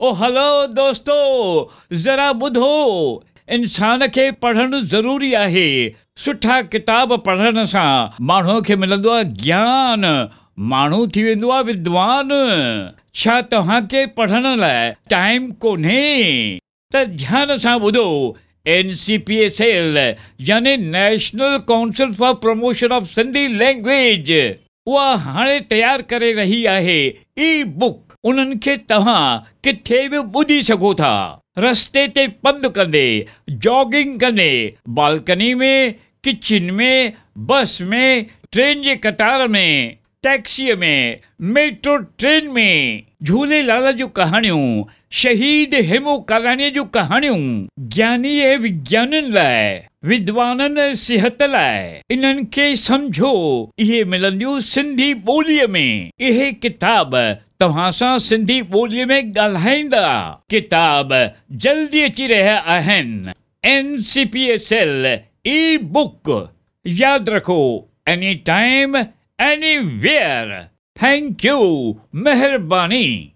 ओ हलो दोस्तों, जरा ॿुधो। इंसान खे पढ़णु ज़रूरी आहे। सुठा किताब पढ़ण सां माण्हूअ खे मिलंदो आहे ज्ञान, माण्हू थी वेंदो आहे विद्वान। छा तव्हांखे पढ़ण लाइ टाइम कोन्हे? त ध्यान सां ॿुधो। NCPSL यानी national council for promotion of Sindhi language उहा हाणे तयार करे रही आहे ई बुक। उन्हनि खे तव्हां किथे बि ॿुधी सघो था, रस्ते ते पंधु कंदे, जॉगिंग कंदे, बालकनी में, किचन में, बस में, ट्रेन जे कतार में, टैक्सीअ में, मेट्रो ट्रेन में। झूलेलाल जूं कहाणियूं, शहीद हेमू कालाणीअ जूं कहाणियूं, ज्ञानी ऐं विज्ञाननि लाइ, विद्वाननि ऐं सिहत लाइ। इन्हनि खे सम्झो, इहे मिलंदियूं सिंधी ॿोलीअ में। इहे किताब तव्हां सां सिंधी ॿोलीअ में ॻाल्हाईंदा। किताब जल्दी अची रहिया आहिनि। NCPSL ई बुक। यादि रखो, any time anywhere. Thank U, महिरबानी।